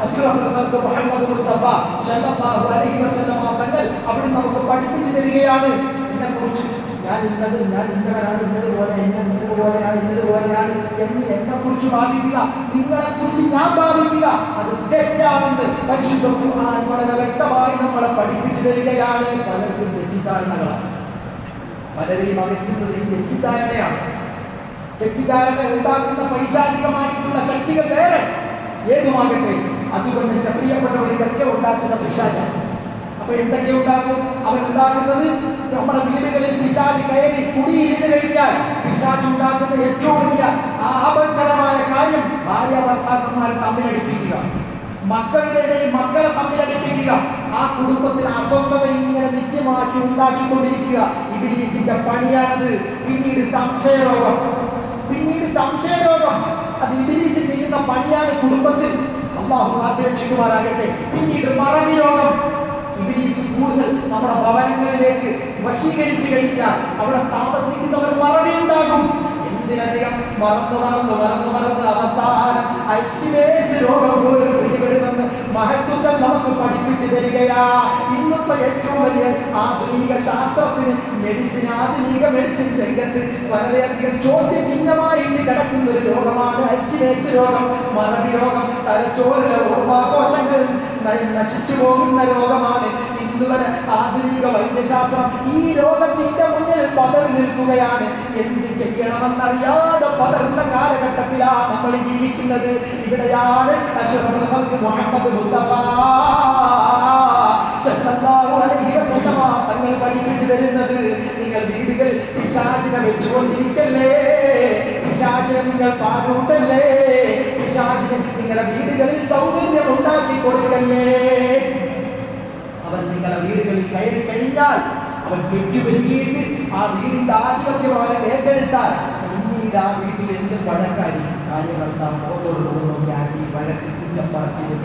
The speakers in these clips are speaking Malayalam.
അഷ്റഫുൽ ഖൽഖ് മുഹമ്മദ് മുസ്തഫ സല്ലല്ലാഹു അലൈഹി വസല്ലം തങ്ങൾ അവിടെ നമുക്ക് പഠിപ്പിച്ചു തരികയാണ്. എന്നെക്കുറിച്ച് ഞാൻ ഇന്നവനാണ്, ഇന്നതുപോലെയാണ് എന്ന് എന്നെക്കുറിച്ച് ഭാവിക്കുക, നിങ്ങളെക്കുറിച്ച് ഞാൻ ഭാവിക്കുക, അത് തെറ്റാണെന്ന് പരിശുദ്ധ ഖുർആൻ വളരെ വ്യക്തമായി നമ്മളെ പഠിപ്പിച്ചു തരികയാണ്. പലർക്കും തെറ്റിദ്ധാരണകളാണ്, പലരെയും അകറ്റുന്നത് ഈ തെറ്റിദ്ധാരണയാണ്. തെറ്റിദ്ധാരണ ഉണ്ടാക്കുന്ന പൈശാചികമായിട്ടുള്ള ശക്തികൾ വേറെ ഏതുമാകട്ടെ. അതുകൊണ്ട് എന്റെ പ്രിയപ്പെട്ടവർ ഇതൊക്കെ ഉണ്ടാക്കുന്ന പിശാചാണ്. അപ്പൊ എന്തൊക്കെ ഉണ്ടാക്കും? അവൻ ഉണ്ടാക്കുന്നത് നമ്മുടെ വീടുകളിൽ പിശാച് കയറി കുടിയിരുന്ന് കഴിഞ്ഞാൽ പിശാച് ഉണ്ടാക്കുന്ന ഏറ്റവും വലിയ ആപത്കരമായ കാര്യം ഭാര്യ ഭർത്താക്കന്മാരെ തമ്മിലടിപ്പിക്കുക, മക്കളുടെ ഇടയിൽ മക്കളെ തമ്മിലടിപ്പിക്കുക, ആ കുടുംബത്തിൽ അസ്വസ്ഥത ഇങ്ങനെ നിത്യമാക്കി ഉണ്ടാക്കിക്കൊണ്ടിരിക്കുക. ഇബ്ലീസിന്റെ പണിയാണത്. പിന്നീട് സംശയരോഗം അത് ഇബ്ലീസ് ചെയ്യുന്ന പണിയാണ് കുടുംബത്തിൽ. അല്ലാഹു കാത്തുരക്ഷിക്കുമാറാകട്ടെ. പിന്നീട് മറവി രോഗം. ഇബ്ലീസ് കൂടുതൽ നമ്മുടെ ഭവനങ്ങളിലേക്ക് വശീകരിച്ചു കഴിഞ്ഞാൽ അവിടെ താമസിക്കുന്നവർ മറവിയുണ്ടാകും. എന്തിനധികം മറന്നു അവസാനം അൽഷിമേഴ്സ് രോഗം പോലും പിടിപെടുമെന്ന് മഹത്തുക്കൾ നമുക്ക് പഠിപ്പിച്ചു തരികയാ. ഇന്നത്തെ ഏറ്റവും വലിയ ആധുനിക ശാസ്ത്രത്തിന് ആധുനിക മെഡിസിൻ രംഗത്ത് വളരെയധികം ചോദ്യചിഹ്നമായിട്ട് കിടക്കുന്ന ഒരു രോഗമാണ് അൽഷിമേഴ്സ് രോഗം, മറവി രോഗം. തലച്ചോറിലെ ഓർമ്മകോശങ്ങൾ നശിച്ചു പോകുന്ന രോഗമാണ്. ഇന്നുവരെ ആധുനിക വൈദ്യശാസ്ത്രം ഈ രോഗത്തിന്റെ മുന്നിൽ പതറി നിൽക്കുകയാണ്. എന്ത് ചെയ്യണമെന്നറിയാതെ പതറുന്ന കാലഘട്ടത്തിലാണ് നമ്മൾ ജീവിക്കുന്നത്. ഇവിടെയാണ് അഷ്റഫുൽ ഖൽഖ് മുഹമ്മദ് മുസ്തഫ സല്ലല്ലാഹു അലൈഹി വസല്ലം തങ്ങൾ പഠിപ്പിച്ചു തരുന്നത്. നിങ്ങൾ വീടുകൾ പിശാചിനെ വെച്ചുകൊണ്ടിരിക്കല്ലേ, പിശാചിനെ നിങ്ങൾ പാടൂട്ടല്ലേ, പിശാചിന് നിങ്ങളുടെ വീടുകളിൽ സൗകര്യം ഉണ്ടാക്കി കൊടുക്കല്ലേ. അവൻ നിങ്ങളുടെ വീടുകളിൽ കയറി കഴിഞ്ഞാൽ അവൻ പെറ്റുപെരുകിയിട്ട് ആ വീടിന്റെ ആധിപത്യം അവനെ ഏറ്റെടുത്താൽ പിന്നീട് ആ വീട്ടിൽ എന്ത് വഴക്കായിരിക്കും. കാര്യഭർത്താവ് മുഖത്തോട് നോക്കി ആണ്ടി വഴക്ക് കുറ്റം പറച്ചിട്ട്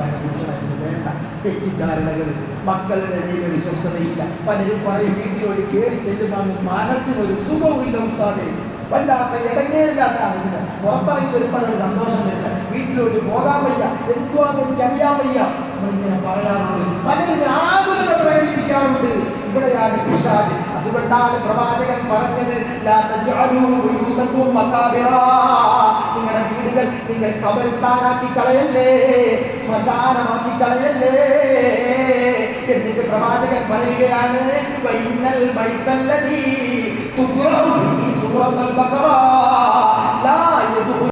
വേണ്ട തെറ്റിദ്ധാരണകൾ. മക്കളുടെ ഇടയിൽ ഒരു വിശ്വസ്തതയില്ല. പലരും പറയും വീട്ടിലോട്ട് കയറി ചെല്ലുമ്പോൾ മനസ്സിനൊരു സുഖവുമില്ല ഉസ്താദേ, വല്ലാത്ത ഇടങ്ങേറില്ലാത്താണ്. ഇതിന് പുറത്തിറങ്ങി വരുമ്പോഴൊരു സന്തോഷം വരുന്നത്. വീട്ടിലോട്ട് പോകാൻ വയ്യ, എന്തുവാന്ന് എനിക്കറിയാൻ വയ്യ നമ്മളിങ്ങനെ പറയാറുണ്ട്. പലരും ആകുലത പ്രകടിപ്പിക്കാറുണ്ട്. ഇവിടെയാണ് പിശാച്. അതുകൊണ്ടാണ് പ്രവാചകൻ പറഞ്ഞത് ലാ തജ്അലൂ ബുയൂതകും മഖാബിറാ, നിങ്ങളുടെ വീടുകൾ നിങ്ങൾ ഖബർസ്ഥാനാക്കി കളയല്ലേ, ശ്മശാനമാക്കി കളയല്ലേ. എന്നിട്ട് പ്രവാചകൻ പറയുകയാണ് വൈനൽ ബൈതല്ലദീ തുഖറഉ ഫീ സൂറത്തുൽ ബഖറ